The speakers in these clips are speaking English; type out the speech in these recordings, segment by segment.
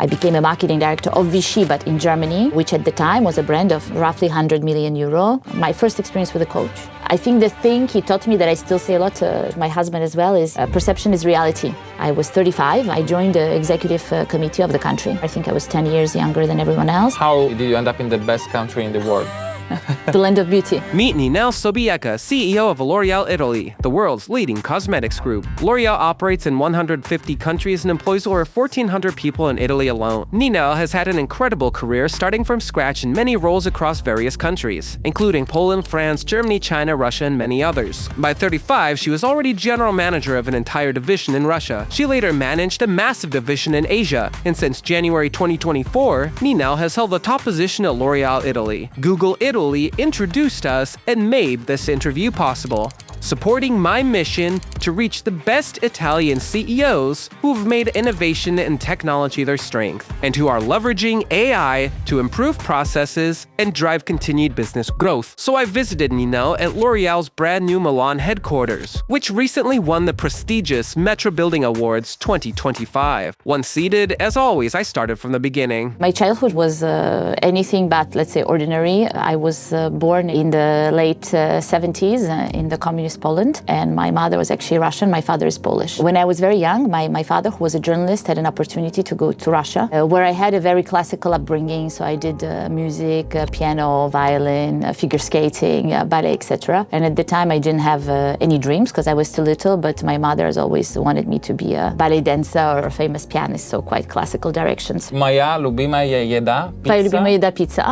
I became a marketing director of Vichy, but in Germany, which at the time was a brand of roughly 100 million euro. My first experience with a coach. I think the thing he taught me that I still say a lot to my husband as well is perception is reality. I was 35. I joined the executive committee of the country. I think I was 10 years younger than everyone else. How did you end up in the best country in the world? The land of beauty. Meet Ninell Sobiecka, CEO of L'Oréal Italy, the world's leading cosmetics group. L'Oréal operates in 150 countries and employs over 1,400 people in Italy alone. Ninell has had an incredible career starting from scratch in many roles across various countries, including Poland, France, Germany, China, Russia, and many others. By 35, she was already general manager of an entire division in Russia. She later managed a massive division in Asia, and since January 2024, Ninell has held the top position at L'Oréal Italy. Google Italy introduced us and made this interview possible, supporting my mission to reach the best Italian CEOs who have made innovation and technology their strength, and who are leveraging AI to improve processes and drive continued business growth. So I visited Ninell at L'Oréal's brand new Milan headquarters, which recently won the prestigious Metro Building Awards 2025. Once seated, as always, I started from the beginning. My childhood was anything but, let's say, ordinary. I was born in the late 70s in the communist Poland, and my mother was actually Russian, my father is Polish. When I was very young, my father, who was a journalist, had an opportunity to go to Russia, where I had a very classical upbringing. So I did music, piano, violin, figure skating, ballet, etc. And at the time I didn't have any dreams because I was too little, but my mother has always wanted me to be a ballet dancer or a famous pianist, so quite classical directions. Moja любимая еда, pizza. Твоя любимая еда пицца.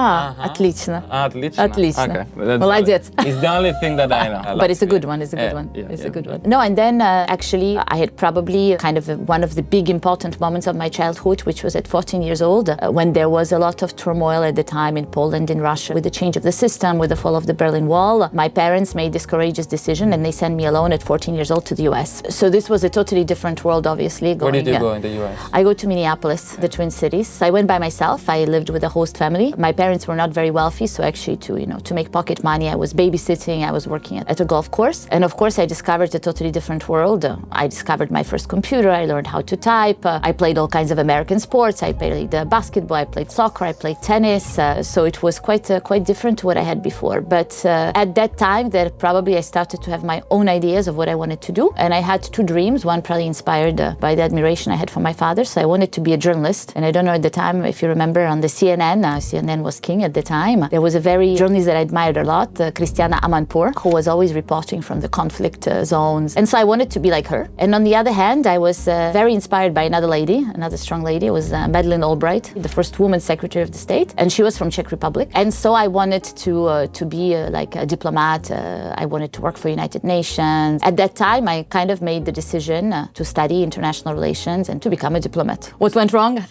Отлично. Отлично. Отлично. Okay. Молодец. It's the only thing that I know. But it's a good one, it's a good one. It's a good one. No, and then actually I had probably kind of one of the big important moments of my childhood, which was at 14 years old, when there was a lot of turmoil at the time in Poland, in Russia, with the change of the system, with the fall of the Berlin Wall. My parents made this courageous decision and they sent me alone at 14 years old to the US. So this was a totally different world, obviously. Where did you go in the US? I go to Minneapolis, the Twin Cities. So I went by myself. I lived with a host family. My parents were not very wealthy, so actually to make pocket money, I was babysitting, I was working at a golf course. And of course, I discovered a totally different world. I discovered my first computer, I learned how to type, I played all kinds of American sports, I played basketball, I played soccer, I played tennis, so it was quite different to what I had before. But at that time, that probably I started to have my own ideas of what I wanted to do. And I had two dreams, one probably inspired by the admiration I had for my father. So I wanted to be a journalist. And I don't know at the time, if you remember, on the CNN, CNN was king at the time, there was a very journalist that I admired a lot, Christiana Amanpour, who was always reporting from the conflict zones. And so I wanted to be like her. And on the other hand, I was very inspired by another lady, another strong lady. It was Madeleine Albright, the first woman Secretary of the State. And she was from Czech Republic. And so I wanted to be like a diplomat. I wanted to work for United Nations. At that time, I kind of made the decision to study international relations and to become a diplomat. What went wrong?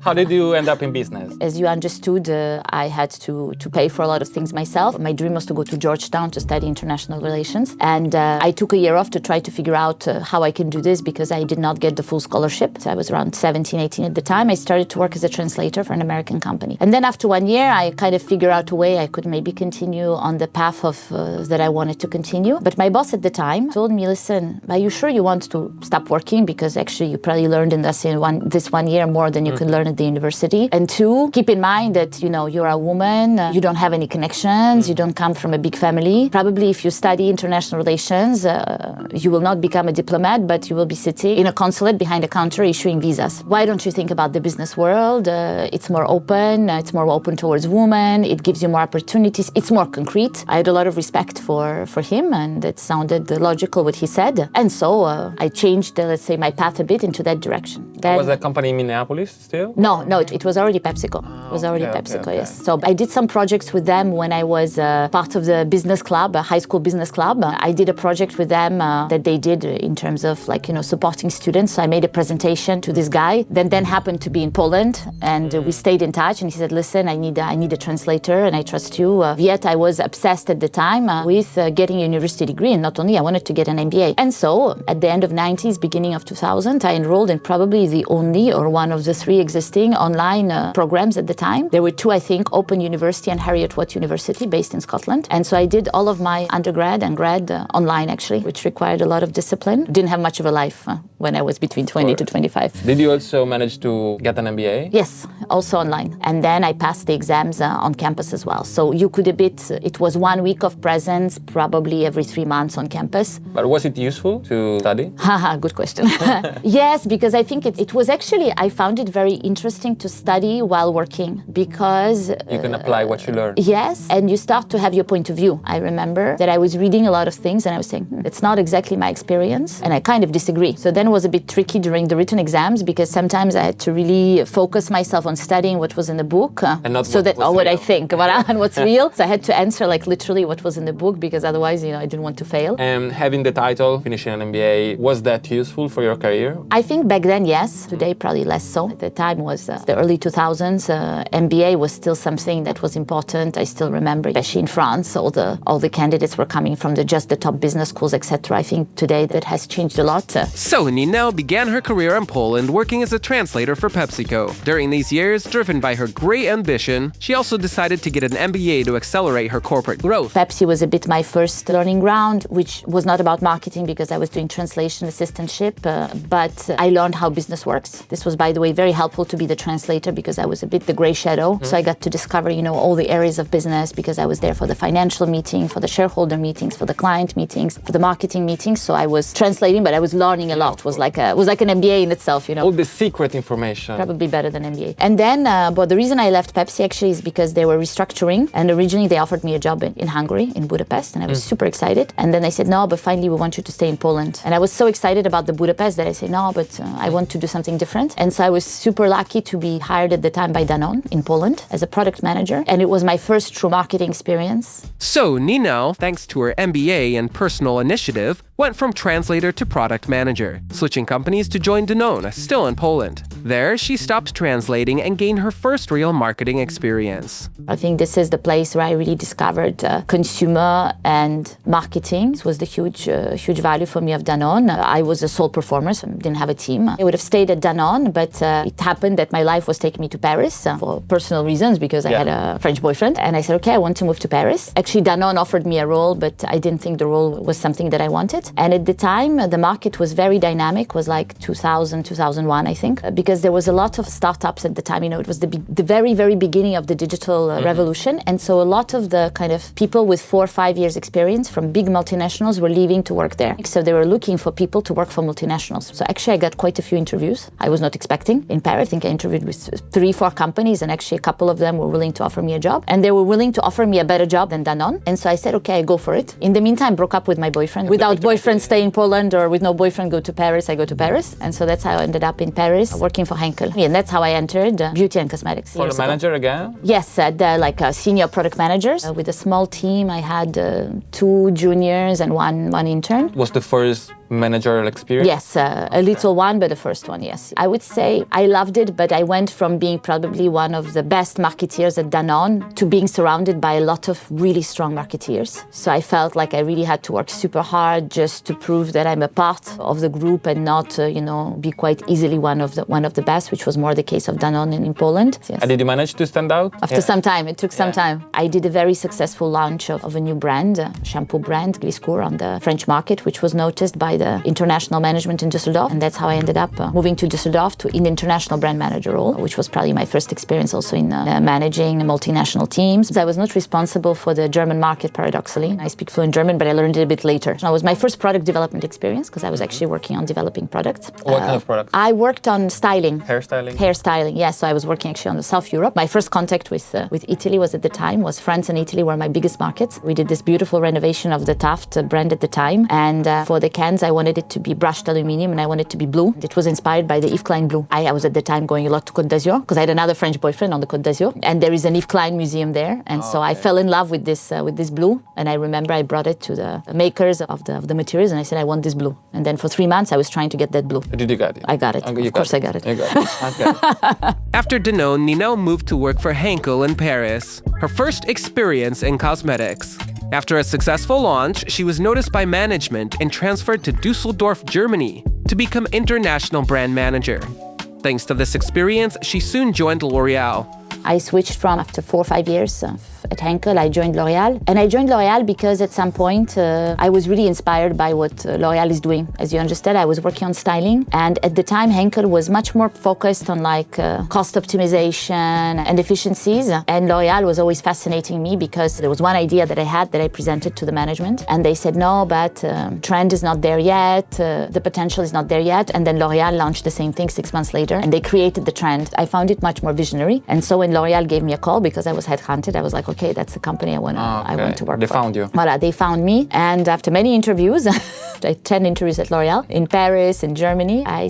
How did you end up in business? As you understood, I had to pay for a lot of things myself. My dream was to go to Georgetown to study international relations. And I took a year off to try to figure out how I can do this because I did not get the full scholarship. So I was around 17, 18 at the time. I started to work as a translator for an American company. And then after 1 year, I kind of figured out a way I could maybe continue on the path of that I wanted to continue. But my boss at the time told me, listen, are you sure you want to stop working? Because actually you probably learned in this 1 year more than you can learn at the university. And two, keep in mind that, you're a woman, you don't have any connections, you don't come from a big family. Probably if you study international relations, you will not become a diplomat, but you will be sitting in a consulate behind a counter issuing visas. Why don't you think about the business world? It's more open towards women, it gives you more opportunities, it's more concrete. I had a lot of respect for him, and it sounded logical what he said. And so I changed, let's say, my path a bit into that direction. Then, was that company in Minneapolis still? No, it was already PepsiCo. It was already PepsiCo, okay. yes. So I did some projects with them when I was part of the business club, a high school business club. I did a project with them that they did in terms of supporting students. So I made a presentation to this guy that then happened to be in Poland, and we stayed in touch. And he said, listen, I need a translator and I trust you. Yet I was obsessed at the time with getting a university degree, and not only, I wanted to get an MBA. And so at the end of 90s, beginning of 2000, I enrolled in probably the only or one of the three existing online programs at the time. There were two, I think, Open University and Heriot-Watt University based in Scotland. And so I did all of my undergrad and grad online, actually, which required a lot of discipline. Didn't have much of a life when I was between 20 to 25. Did you also manage to get an MBA? Yes, also online. And then I passed the exams on campus as well. So you could it was 1 week of presence, probably every 3 months on campus. But was it useful to study? Haha, good question. Yes, because I think it was actually, I found it very interesting to study while working because... You can apply what you learned. Yes, and you start to have your point of view. I remember that I was reading a lot of things and I was saying, it's not exactly my experience, and I kind of disagree. So then it was a bit tricky during the written exams because sometimes I had to really focus myself on studying what was in the book. And not so what I think and what's Yeah. real. So I had to answer like literally what was in the book because otherwise, I didn't want to fail. And having the title, finishing an MBA, was that useful for your career? I think back then, yes. Today, probably less so. At the time was the early 2000s. MBA was still something that was important. I still remember, especially in France, all the candidates were coming from just the top business schools, etc. I think today that has changed a lot. So Ninell began her career in Poland working as a translator for PepsiCo. During these years, driven by her great ambition, she also decided to get an MBA to accelerate her corporate growth. Pepsi was a bit my first learning ground, which was not about marketing because I was doing translation assistantship, but I learned how business works. This was, by the way, very helpful to be the translator because I was a bit the gray shadow. So I got to discover, all the areas of business because I was there for the financial meeting, for the shareholder meetings, for the client meetings, for the marketing meetings. So I was translating, but I was learning a lot. It was like an MBA in itself, All the secret information. Probably better than MBA. And then, but the reason I left Pepsi actually is because they were restructuring, and originally they offered me a job in Hungary, in Budapest, and I was super excited. And then they said, no, but finally we want you to stay in Poland. And I was so excited about the Budapest that I said, no, but I want to do something different. And so I was super lucky to be hired at the time by Danone in Poland as a product manager. And it was my first true marketing experience. So Ninell, thanks to her MBA and personal initiative, went from translator to product manager, switching companies to join Danone, still in Poland. There, she stopped translating and gained her first real marketing experience. I think this is the place where I really discovered consumer and marketing. This was the huge value for me of Danone. I was a sole performer, so I didn't have a team. I would have stayed at Danone, but it happened that my life was taking me to Paris for personal reasons because I had a French boyfriend. And I said, okay, I want to move to Paris. Actually, Danone offered me a role, but I didn't think the role was something that I wanted. And at the time, the market was very dynamic, was like 2000, 2001, I think, because there was a lot of startups at the time. It was the very, very beginning of the digital revolution. And so a lot of the kind of people with 4 or 5 years experience from big multinationals were leaving to work there. So they were looking for people to work for multinationals. So actually, I got quite a few interviews. I was not expecting. In Paris, I think I interviewed with 3, 4 companies, and actually a couple of them were willing to offer me a job. And they were willing to offer me a better job than Danone. And so I said, okay, I go for it. In the meantime, I broke up with my boyfriend. Without boyfriend, stay in Poland, or with no boyfriend, go to Paris, I go to Paris. And so that's how I ended up in Paris, working for Henkel. And that's how I entered beauty and cosmetics. For the manager again? Yes, like senior product managers. With a small team, I had 2 juniors and one intern. Was the first managerial experience? Yes, a little one, but the first one, yes. I would say I loved it, but I went from being probably one of the best marketeers at Danone to being surrounded by a lot of really strong marketeers. So I felt like I really had to work super hard just to prove that I'm a part of the group and not, be quite easily one of the best, which was more the case of Danone in Poland. Yes. And did you manage to stand out? After some time, it took some time. I did a very successful launch of a new brand, a shampoo brand, Gliscour, on the French market, which was noticed by the international management in Düsseldorf. And that's how I ended up moving to Düsseldorf in the international brand manager role, which was probably my first experience also in managing multinational teams. I was not responsible for the German market, paradoxically. I speak fluent German, but I learned it a bit later. It was my first product development experience because I was actually working on developing products. What kind of products? I worked on styling. Hairstyling? Hairstyling, yes. So I was working actually on the South Europe. My first contact with Italy was at the time, was France and Italy were my biggest markets. We did this beautiful renovation of the Taft brand at the time. And for the cans, I wanted it to be brushed aluminium and I wanted it to be blue. It was inspired by the Yves Klein blue. I was at the time going a lot to Côte d'Azur because I had another French boyfriend on the Côte d'Azur. And there is an Yves Klein museum there. And so I fell in love with this blue. And I remember I brought it to the makers of the materials and I said, I want this blue. And then for 3 months, I was trying to get that blue. Did you get it? I got it. Of course I got it. You got it. Okay. After Danone, Ninell moved to work for Henkel in Paris, her first experience in cosmetics. After a successful launch, she was noticed by management and transferred to Düsseldorf, Germany, to become international brand manager. Thanks to this experience, she soon joined L'Oreal. I switched from, after 4 or 5 years, at Henkel, I joined L'Oréal. And I joined L'Oréal because at some point I was really inspired by what L'Oréal is doing. As you understand, I was working on styling. And at the time, Henkel was much more focused on cost optimization and efficiencies. And L'Oréal was always fascinating me because there was one idea that I had that I presented to the management. And they said, no, but trend is not there yet. The potential is not there yet. And then L'Oréal launched the same thing 6 months later. And they created the trend. I found it much more visionary. And so when L'Oréal gave me a call, because I was headhunted, I was like, okay, that's the company I want to work for. They found you. Voilà, they found me. And after many interviews, I had 10 interviews at L'Oréal in Paris, in Germany. I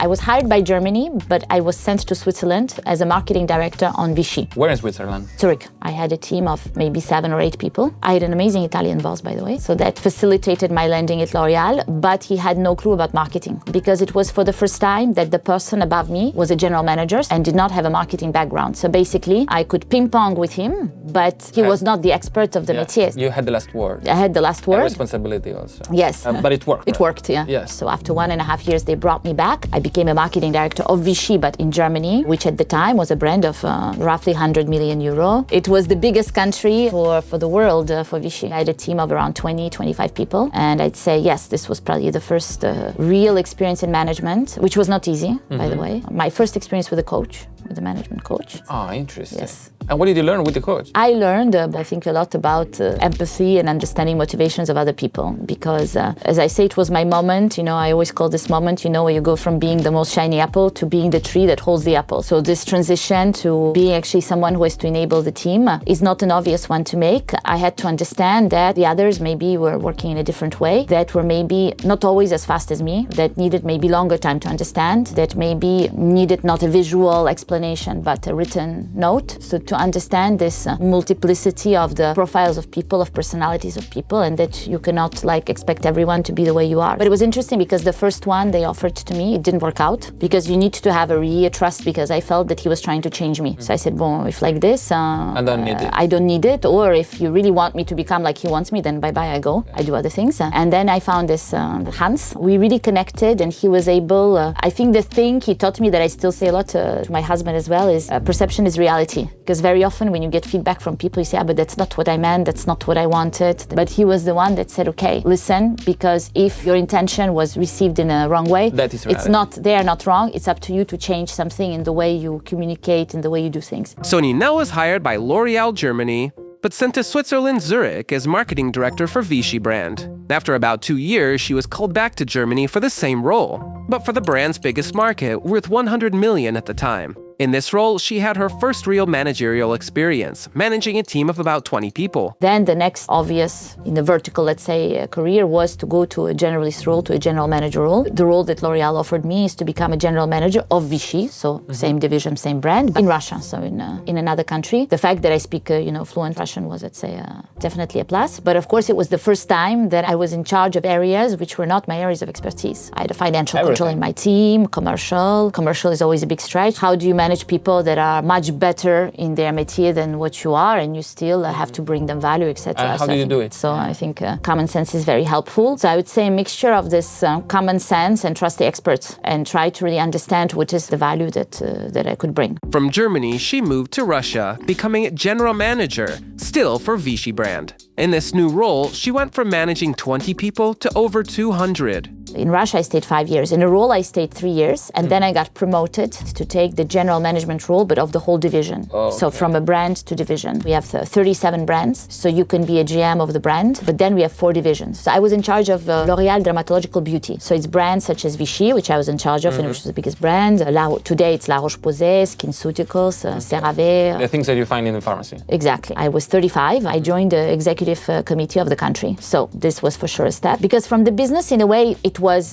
was hired by Germany, but I was sent to Switzerland as a marketing director on Vichy. Where in Switzerland? Zurich. I had a team of maybe 7 or 8 people. I had an amazing Italian boss, by the way. So that facilitated my landing at L'Oréal, but he had no clue about marketing because it was for the first time that the person above me was a general manager and did not have a marketing background. So basically, I could ping pong with him, but he was not the expert of the métier. You had the last word. I had the last word. And responsibility also. Yes. But it worked. It worked, yeah. Yes. So after 1.5 years, they brought me back. I became a marketing director of Vichy, but in Germany, which at the time was a brand of roughly 100 million euro. It was the biggest country for the world for Vichy. I had a team of around 20, 25 people. And I'd say, yes, this was probably the first real experience in management, which was not easy, by the way. My first experience with a coach, with a management coach. Oh, interesting. Yes. And what did you learn with the coach? I learned, I think, a lot about empathy and understanding motivations of other people. Because, as I say, it was my moment. I always call this moment, where you go from being the most shiny apple to being the tree that holds the apple. So this transition to being actually someone who has to enable the team is not an obvious one to make. I had to understand that the others maybe were working in a different way, that were maybe not always as fast as me, that needed maybe longer time to understand, that maybe needed not a visual explanation, but a written note. So to understand this multiplicity of the profiles of people, of personalities of people, and that you cannot expect everyone to be the way you are. But it was interesting because the first one they offered to me, it didn't work out because you need to have a real trust because I felt that he was trying to change me. So I said, well, if like this, I don't need it. I don't need it. Or if you really want me to become like he wants me, then bye-bye, I go. I do other things. And then I found this Hans. We really connected and he was able, I think the thing he taught me that I still say a lot to my husband as well is perception is reality. Because very often when you get feedback from people, you say, but that's not what I meant, that's not what I wanted. But he was the one that said, okay, listen, because if your intention was received in a wrong way, that is reality. It's not, they are not wrong. It's up to you to change something in the way you communicate, in the way you do things. So Ninell was hired by L'Oréal Germany, but sent to Switzerland, Zurich as marketing director for Vichy brand. After about 2 years, she was called back to Germany for the same role, but for the brand's biggest market, worth 100 million at the time. In this role, she had her first real managerial experience, managing a team of about 20 people. Then the next obvious, in the vertical, let's say, career was to go to a generalist role, to a general manager role. The role that L'Oréal offered me is to become a general manager of Vichy, so same division, same brand, in Russia, so in another country. The fact that I speak, fluent Russian was, let's say, definitely a plus. But of course, it was the first time that I was in charge of areas which were not my areas of expertise. I had a financial control in my team, commercial. Commercial is always a big stretch. How do you manage people that are much better in their métier than what you are, and you still have to bring them value, etc. How do you do it? So I think common sense is very helpful. So I would say a mixture of this common sense and trust the experts and try to really understand what is the value that I could bring. From Germany, she moved to Russia, becoming general manager, still for Vichy brand. In this new role, she went from managing 20 people to over 200. In Russia, I stayed 5 years. In a role, I stayed 3 years, and then I got promoted to take the general management role, but of the whole division. Oh, okay. So from a brand to division. We have 37 brands, so you can be a GM of the brand, but then we have 4 divisions. So I was in charge of L'Oréal Dermatological Beauty. So it's brands such as Vichy, which I was in charge of, and which was the biggest brand. Today, it's La Roche-Posay, SkinCeuticals, CeraVe. The things that you find in the pharmacy. Exactly. I was 35. I joined the executive committee of the country. So this was for sure a step. Because from the business, in a way,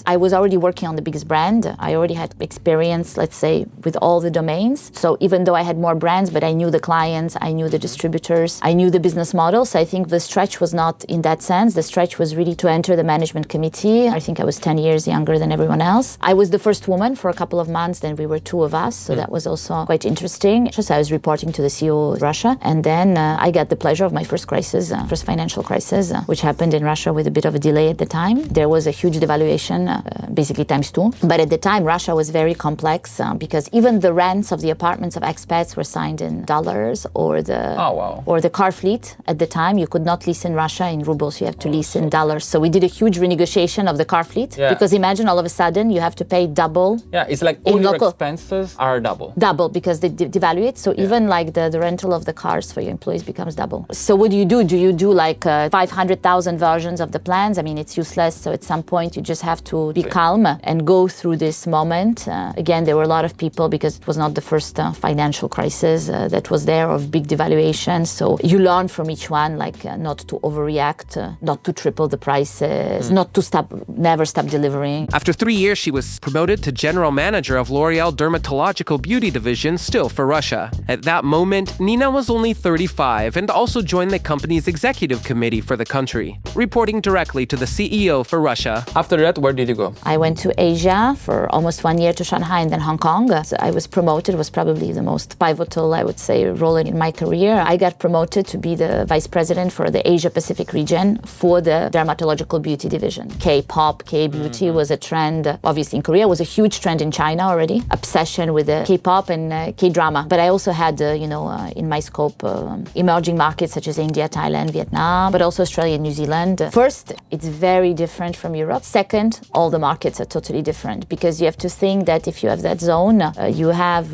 I was already working on the biggest brand. I already had experience, let's say, with all the domains. So even though I had more brands, but I knew the clients, I knew the distributors, I knew the business model. So I think the stretch was not in that sense. The stretch was really to enter the management committee. I think I was 10 years younger than everyone else. I was the first woman for a couple of months. Then we were 2 of us. So that was also quite interesting. So I was reporting to the CEO of Russia. And then I got the pleasure of my first crisis, first financial crisis, which happened in Russia with a bit of a delay at the time. There was a huge devaluation, basically times 2. But at the time, Russia was very complex because even the rand rents of the apartments of expats were signed in dollars, or wow. or the car fleet at the time. You could not lease in Russia in rubles, you have to lease in dollars. So we did a huge renegotiation of the car fleet, because imagine all of a sudden you have to pay double. Yeah, it's like all your expenses are double. Double, because they devalue it. So even like the rental of the cars for your employees becomes double. So what do? Do you do like 500,000 versions of the plans? I mean, it's useless. So at some point you just have to be calm and go through this moment. Again, there were a lot of people, because it was not the first financial crisis that was there, of big devaluation. So you learn from each one, like not to overreact, not to triple the prices, not to never stop delivering. After 3 years, she was promoted to general manager of L'Oreal Dermatological Beauty Division, still for Russia. At that moment, Nina was only 35 and also joined the company's executive committee for the country, reporting directly to the CEO for Russia. After that, where did you go? I went to Asia for almost 1 year, to Shanghai and then Hong Kong. So I was promoted, was probably the most pivotal, I would say, role in my career. I got promoted to be the vice president for the Asia Pacific region for the dermatological beauty division. K-pop, K-beauty was a trend, obviously in Korea, was a huge trend in China already. Obsession with the K-pop and K-drama. But I also had, in my scope, emerging markets such as India, Thailand, Vietnam, but also Australia and New Zealand. First, it's very different from Europe. Second, all the markets are totally different, because you have to think that if you have that zone, you have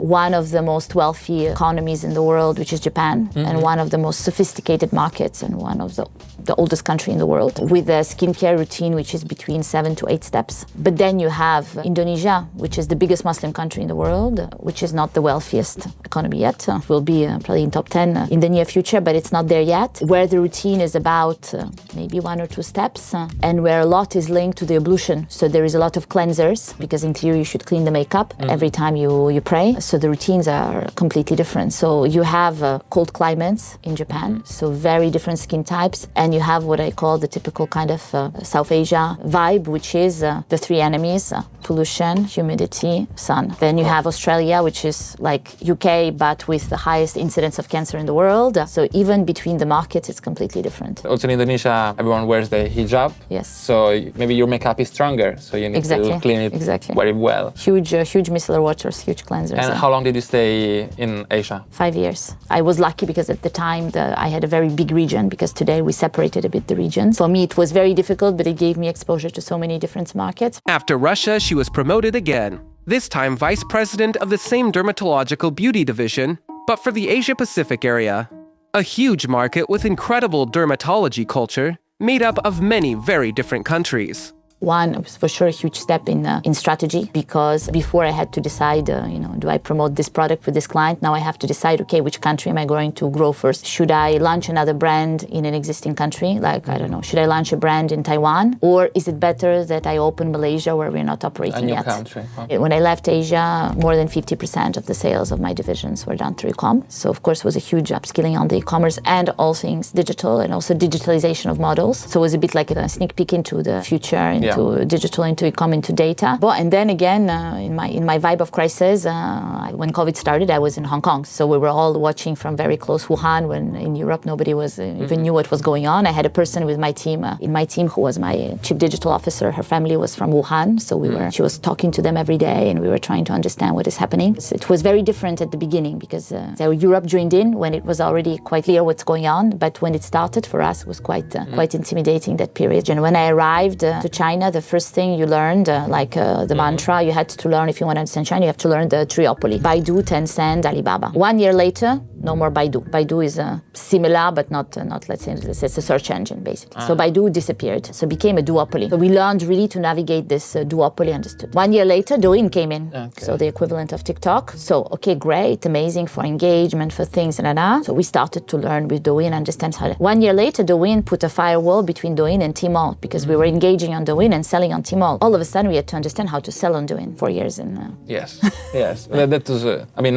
one of the most wealthy economies in the world, which is Japan, and one of the most sophisticated markets and one of the oldest country in the world, with a skincare routine which is between 7 to 8 steps. But then you have Indonesia, which is the biggest Muslim country in the world, which is not the wealthiest economy yet. Will be probably in top 10 in the near future, but it's not there yet, where the routine is about maybe 1 or 2 steps, and where a lot is linked to the ablution. So there is a lot of cleansers, because in theory you should clean the makeup every time you pray. So the routines are completely different. So you have cold climates in Japan, so very different skin types, and you have what I call the typical kind of South Asia vibe, which is the 3 enemies: pollution, humidity, sun. Then you have Australia, which is like UK, but with the highest incidence of cancer in the world. So even between the markets, it's completely different. Also in Indonesia, everyone wears the hijab. Yes. So maybe your makeup is stronger, so you need to clean it very well. Huge micellar waters, huge cleansers. And how long did you stay in Asia? 5 years. I was lucky because at the time I had a very big region, because today we separated a bit the regions. For me, it was very difficult, but it gave me exposure to so many different markets. After Russia, she was promoted again, this time vice president of the same dermatological beauty division, but for the Asia-Pacific area. A huge market with incredible dermatology culture, made up of many very different countries. One was for sure a huge step in strategy, because before I had to decide, do I promote this product for this client? Now I have to decide, okay, which country am I going to grow first? Should I launch another brand in an existing country? Like, I don't know, should I launch a brand in Taiwan? Or is it better that I open Malaysia, where we're not operating yet? A new country. Huh? When I left Asia, more than 50% of the sales of my divisions were done through e-com. So of course it was a huge upskilling on the e-commerce and all things digital, and also digitalization of models. So it was a bit like a sneak peek into the future, into digital, into e-com, into data. But and then again, in my vibe of crisis, when COVID started, I was in Hong Kong. So we were all watching from very close Wuhan, when in Europe nobody was even knew what was going on. I had a person with my team, in my team, who was my chief digital officer. Her family was from Wuhan, so she was talking to them every day, and we were trying to understand what is happening. So it was very different at the beginning, because Europe joined in when it was already quite clear what's going on. But when it started, for us, it was quite intimidating, that period. And when I arrived to China, the first thing you learned, the mantra you had to learn if you want to understand China, you have to learn the triopoly: Baidu, Tencent, Alibaba. 1 year later, no more Baidu. Baidu is similar, but not let's say it's a search engine, basically. So Baidu disappeared. So it became a duopoly. So we learned really to navigate this duopoly, understood. 1 year later, Douyin came in. Okay. So the equivalent of TikTok. So, okay, great, amazing for engagement, for things, So we started to learn with Douyin, understand how. 1 year later, Douyin put a firewall between Douyin and Tmall, because we were engaging on Douyin and selling on Tmall. All of a sudden, we had to understand how to sell on Douyin. 4 years in. Yes. That was.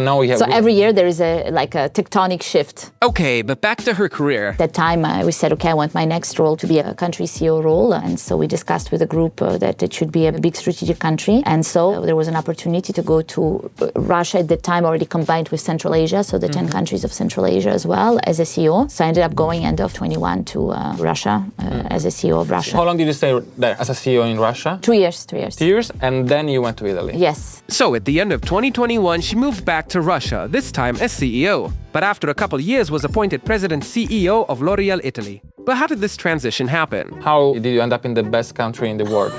Now we have. So every year there is a tectonic shift. Okay, but back to her career. At that time, we said, okay, I want my next role to be a country CEO role, and so we discussed with the group that it should be a big strategic country, and so there was an opportunity to go to Russia at the time, already combined with Central Asia, so the 10 countries of Central Asia as well, as a CEO. So I ended up going end of 21 to Russia as a CEO of Russia. How long did you stay there as a CEO in Russia? 2 years, 2 years. 2 years, and then you went to Italy. Yes. So at the end of 2021, she moved back to Russia, this time as CEO. But after a couple years was appointed President CEO of L'Oréal Italy. But how did this transition happen? How did you end up in the best country in the world?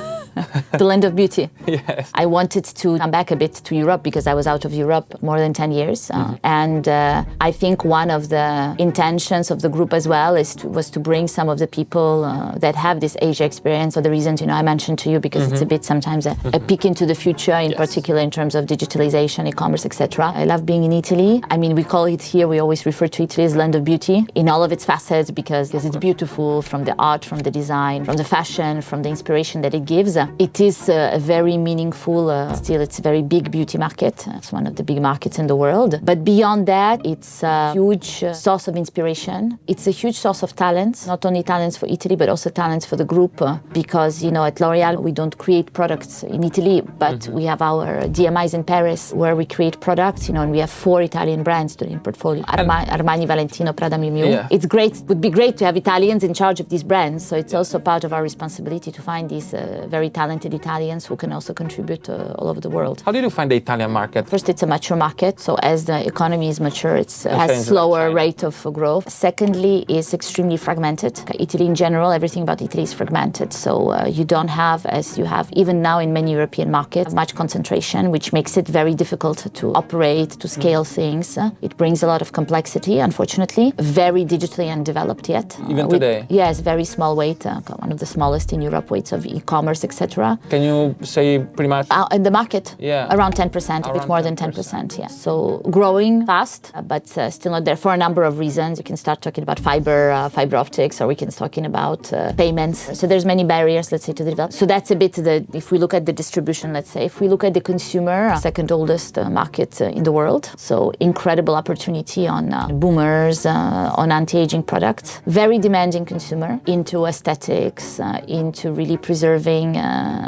The land of beauty. Yes. I wanted to come back a bit to Europe because I was out of Europe more than 10 years. And I think one of the intentions of the group as well was to bring some of the people that have this Asia experience for the reasons, I mentioned to you, because it's a bit sometimes a peek into the future, in particular in terms of digitalization, e-commerce, etc. I love being in Italy. I mean, we call it here, we always refer to Italy as land of beauty in all of its facets because it's beautiful from the art, from the design, from the fashion, from the inspiration that it gives. It is a very meaningful, still it's a very big beauty market. It's one of the big markets in the world. But beyond that, it's a huge source of inspiration. It's a huge source of talents, not only talents for Italy, but also talents for the group. Because, at L'Oréal, we don't create products in Italy, but we have our DMIs in Paris where we create products, and we have 4 Italian brands in portfolio. Armani, Valentino, Prada, Miu Miu. Yeah. It's great. It would be great to have Italians in charge of these brands. So it's also part of our responsibility to find these very talented Italians who can also contribute all over the world. How did you find the Italian market? First, it's a mature market. So as the economy is mature, it has slower rate of growth. Secondly, it's extremely fragmented. Italy in general, everything about Italy is fragmented. So you don't have, as you have even now in many European markets, much concentration, which makes it very difficult to operate, to scale things. It brings a lot of complexity, unfortunately. Very digitally undeveloped yet. Even today? Yes, very small weight, one of the smallest in Europe weights of e-commerce, etc. Can you say pretty much? In the market, around 10%, a bit more than 10%, yeah. So growing fast, but still not there for a number of reasons. You can start talking about fiber optics, or we can start talking about payments. So there's many barriers, let's say, to develop. So that's a bit if we look at the distribution, let's say, if we look at the consumer, second oldest market in the world. So incredible opportunity on boomers, on anti-aging products. Very demanding consumer into aesthetics, into really preserving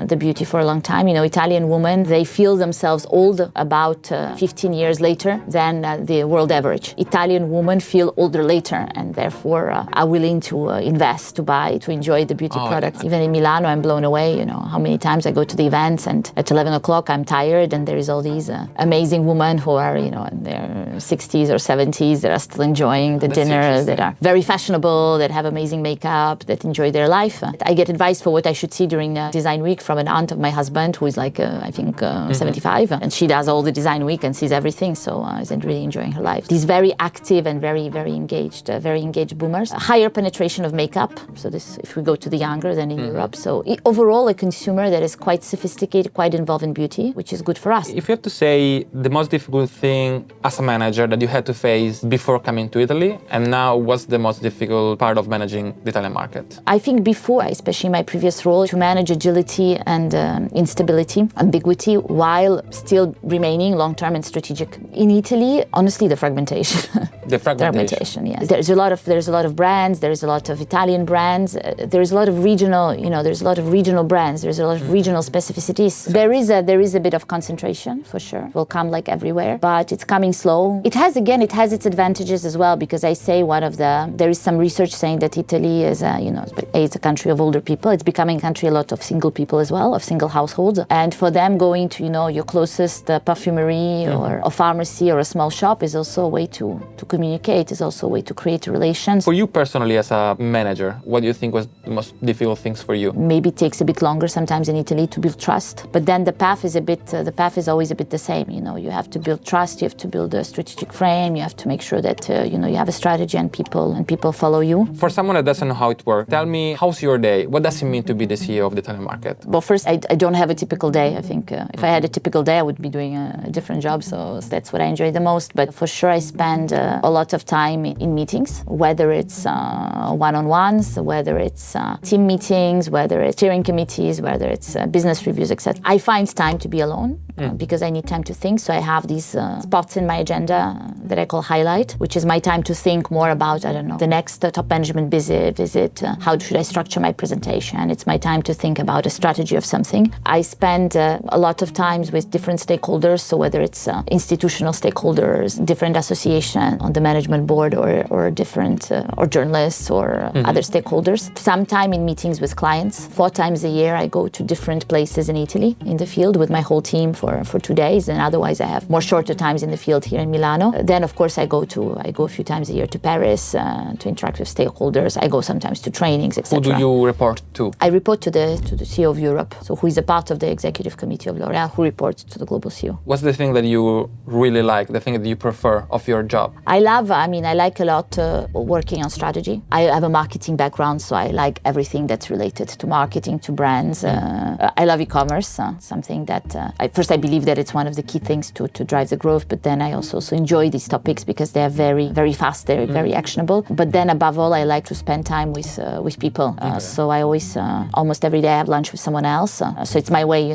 the beauty for a long time. Italian women, they feel themselves old about 15 years later than the world average. Italian women feel older later and therefore are willing to invest, to buy, to enjoy the beauty products. Even in Milano, I'm blown away, how many times I go to the events and at 11 o'clock I'm tired and there is all these amazing women who are, in their 60s or 70s that are still enjoying the dinner, that are very fashionable, that have amazing makeup, that enjoy their life. I get advice for what I should see during Design Week from an aunt of my husband who is like, I think, 75. And she does all the Design Week and sees everything, so isn't really enjoying her life. These very active and very, very engaged boomers. A higher penetration of makeup. So this, if we go to the younger than in Europe. So overall, a consumer that is quite sophisticated, quite involved in beauty, which is good for us. If you have to say the most difficult thing as a manager that you had to face before coming to Italy, and now what's the most difficult part of managing the Italian market? I think before, especially in my previous role, to manage agility and instability, ambiguity, while still remaining long-term and strategic. In Italy, honestly, the fragmentation. The fragmentation, yes. There's a lot of brands. There's a lot of Italian brands. There's a lot of regional, there's a lot of regional brands. There's a lot of regional specificities. There is a bit of concentration for sure. It will come like everywhere, but it's coming slow. It has its advantages as well, because I say there is some research saying that Italy is, it's a country of older people. It's becoming a country a lot of single people as well, of single households. And for them, going to, your closest perfumery or a pharmacy or a small shop is also a way to communicate, is also a way to create relations. For you personally as a manager, what do you think was the most difficult things for you? Maybe it takes a bit longer sometimes in Italy to build trust, but then the path is always a bit the same. You have to build trust, you have to build a strategic frame, you have to make sure that you have a strategy and people follow you. For someone that doesn't know how it works, tell me, how's your day? What does it mean to be the CEO of the Italian market? Well, first, I don't have a typical day. I think if I had a typical day, I would be doing a different job, so that's what I enjoy the most. But for sure, I spend a lot of time in meetings, whether it's one-on-ones, whether it's team meetings, whether it's steering committees, whether it's business reviews, etc. I find time to be alone because I need time to think. So I have these spots in my agenda that I call highlight, which is my time to think more about, I don't know, the next top management visit, how should I structure my presentation. It's my time to think about a strategy of something. I spend a lot of times with different stakeholders, so whether it's institutional stakeholders, different association on the management board or different or journalists or other stakeholders. Sometime in meetings with clients. 4 times a year I go to different places in Italy in the field with my whole team for 2 days, and otherwise I have more shorter times in the field here in Milano. Then of course I go a few times a year to Paris to interact with stakeholders. I go sometimes to trainings, etc. Who do you report to? I report to the CEO of Europe, so who is a part of the executive committee of L'Oréal, who reports to the global CEO. What's the thing that you really like, the thing that you prefer of your job? I like a lot working on strategy. I have a marketing background, so I like everything that's related to marketing, to brands. I love e-commerce, something that I believe that it's one of the key things to drive the growth, but then I also enjoy these topics because they're very, very fast, they're very actionable. But then above all, I like to spend time with people. So I always, almost every day I have lunch with someone else. So it's my way,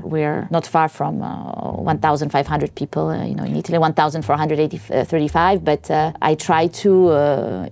we're not far from 1,500 people, in Italy, 1,435, but I try to,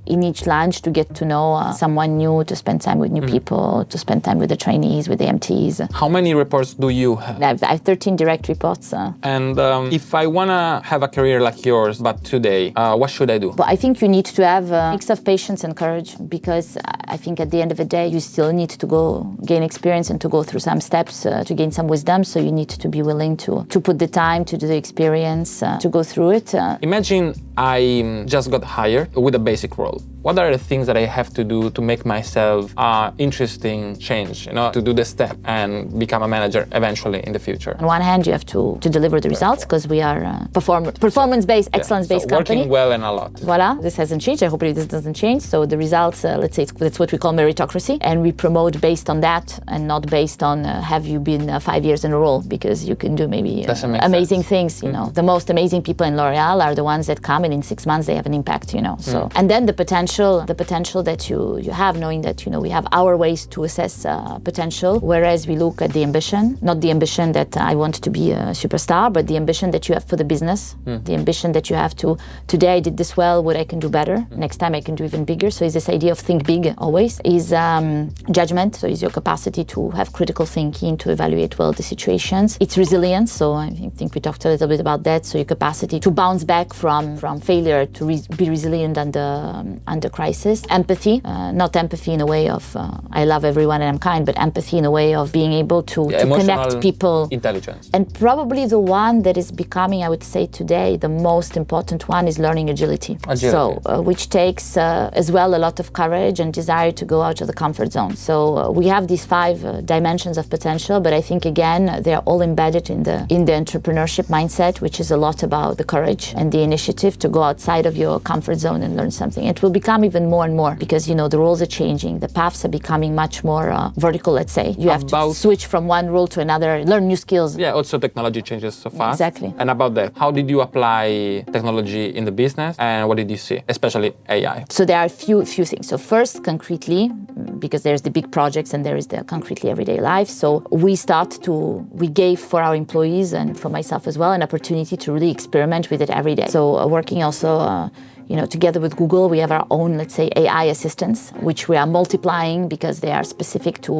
in each lunch, to get to know someone new, to spend time with new people, to spend time with the trainees, with the MTs. How many reports do you have? I have 13 direct reports. And if I want to have a career like yours, but today, what should I do? But I think you need to have a mix of patience and courage, because I think at the end of the day, you still need to go gain experience and to go through some steps to gain some wisdom. So you need to be willing to put the time, to do the experience, to go through it. Imagine I just got hired with a basic role. What are the things that I have to do to make myself interesting change, to do the step and become a manager eventually in the future? On one hand, you have to deliver the results, because we are a performance-based, excellence-based company. Working well and a lot. Voila, this hasn't changed. I hope this doesn't change. So the results, let's say that's what we call meritocracy. And we promote based on that and not based on have you been 5 years in a role, because you can do maybe amazing things. The most amazing people in L'Oréal are the ones that come and in 6 months they have an impact, So, and then the potential that you have, knowing that, we have our ways to assess potential, whereas we look at the ambition, not the ambition that I want to be a superstar, but the ambition that you have for the business, the ambition that you have to, today I did this well, what I can do better, next time I can do even bigger. So it's this idea of think big always, is judgment, so it's your capacity to have critical thinking, to evaluate well the situations. It's resilience, so I think we talked a little bit about that, so your capacity to bounce back from failure, to be resilient under crisis. Empathy, not empathy in a way of I love everyone and I'm kind, but empathy in a way of being able to connect people. Intelligence. And probably the one that is becoming, I would say today, the most important one is learning agility. So, which takes as well a lot of courage and desire to go out of the comfort zone. So we have these 5 dimensions of potential, but I think again, they're all embedded in the entrepreneurship mindset, which is a lot about the courage and the initiative to go outside of your comfort zone and learn something. It will become even more and more, because the roles are changing, the paths are becoming much more vertical, let's say. You have to switch from one role to another, learn new skills. Yeah, also technology changes so fast. Exactly. And about that, how did you apply technology in the business, and what did you see, especially AI? So there are a few things. So first, concretely, because there's the big projects and there is the concretely everyday life. So we gave for our employees and for myself as well an opportunity to really experiment with it every day. So working also together with Google, we have our own, let's say, AI assistants, which we are multiplying because they are specific to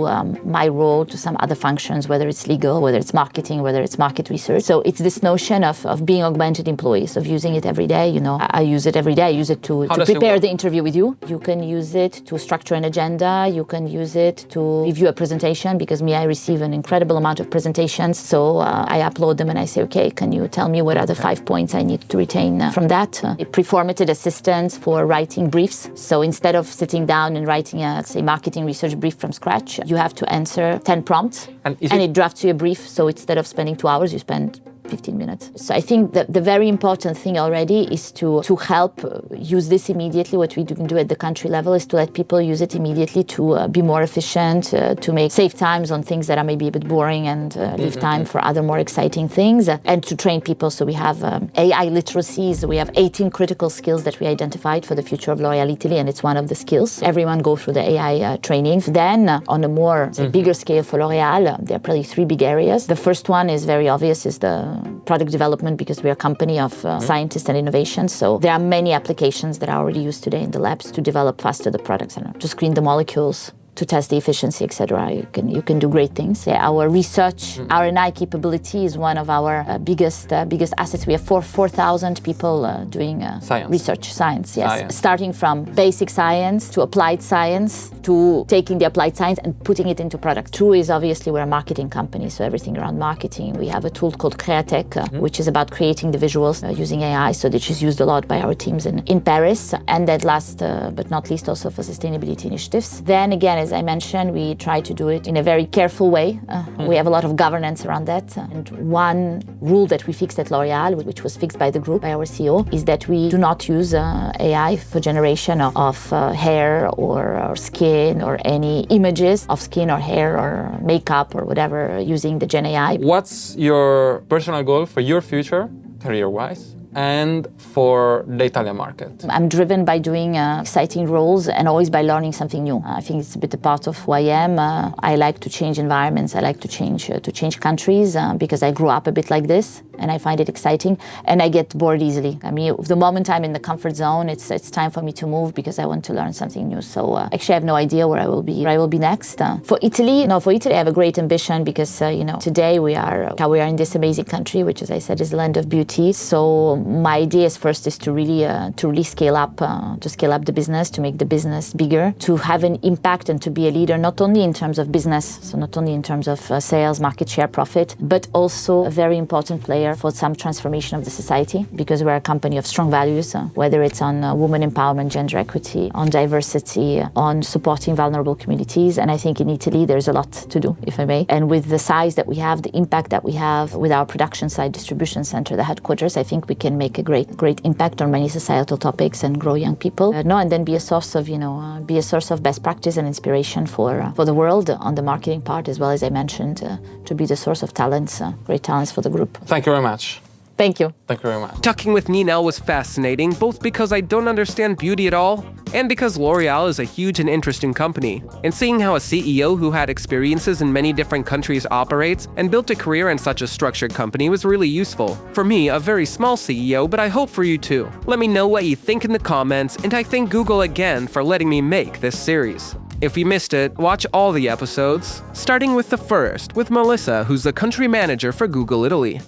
my role, to some other functions, whether it's legal, whether it's marketing, whether it's market research. So it's this notion of being augmented employees, of using it every day. I use it every day. I use it to prepare the interview with you. You can use it to structure an agenda. You can use it to review a presentation, because I receive an incredible amount of presentations. So I upload them and I say, okay, can you tell me what are the 5 points I need to retain from that? Pre-formatted assistance for writing briefs. So instead of sitting down and writing a, say, marketing research brief from scratch, you have to answer 10 prompts and it drafts you a brief. So instead of spending 2 hours, you spend 15 minutes. So I think that the very important thing already is to help use this immediately. What we can do at the country level is to let people use it immediately to be more efficient, to save times on things that are maybe a bit boring and leave time for other more exciting things, and to train people. So we have AI literacies. We have 18 critical skills that we identified for the future of L'Oréal Italy, and it's one of the skills. Everyone go through the AI training. Then on a more bigger scale for L'Oréal, there are probably 3 big areas. The first one is very obvious, is the product development because we are a company of scientists and innovation. So there are many applications that are already used today in the labs to develop faster the products, to screen the molecules, to test the efficiency, etc. You can do great things. Yeah, our research, R&I capability is one of our biggest assets. We have 4,000 people doing research, science. Yes, science. Starting from basic science to applied science to taking the applied science and putting it into product. True is obviously we're a marketing company, so everything around marketing. We have a tool called Createch, which is about creating the visuals using AI. So this is used a lot by our teams in Paris. And that last but not least also for sustainability initiatives. Then again, as I mentioned, we try to do it in a very careful way. We have a lot of governance around that. And one rule that we fixed at L'Oréal, which was fixed by the group, by our CEO, is that we do not use AI for generation of hair or skin or any images of skin or hair or makeup or whatever using the Gen AI. What's your personal goal for your future, career-wise? And for the Italian market? I'm driven by doing exciting roles and always by learning something new. I think it's a bit a part of who I am. I like to change environments. I like to change countries because I grew up a bit like this and I find it exciting and I get bored easily. I mean, the moment I'm in the comfort zone, it's time for me to move because I want to learn something new. So actually I have no idea where I will be next. For Italy, I have a great ambition because today we are in this amazing country, which as I said is the land of beauty. So my idea is first is to really scale up the business, to make the business bigger, to have an impact and to be a leader not only in terms of business, so not only in terms of sales, market share, profit, but also a very important player for some transformation of the society because we're a company of strong values, whether it's on women empowerment, gender equity, on diversity, on supporting vulnerable communities. And I think in Italy there's a lot to do, if I may. And with the size that we have, the impact that we have with our production side, distribution center, the headquarters, I think we can make a great impact on many societal topics and grow young people. And then be a source of best practice and inspiration for the world on the marketing part, as well as I mentioned, to be the source of talents, great talents for the group. Thank you very much. Thank you. Thank you very much. Talking with Ninell was fascinating, both because I don't understand beauty at all, and because L'Oréal is a huge and interesting company. And seeing how a CEO who had experiences in many different countries operates and built a career in such a structured company was really useful. For me, a very small CEO, but I hope for you too. Let me know what you think in the comments, and I thank Google again for letting me make this series. If you missed it, watch all the episodes, starting with the first, with Melissa, who's the country manager for Google Italy.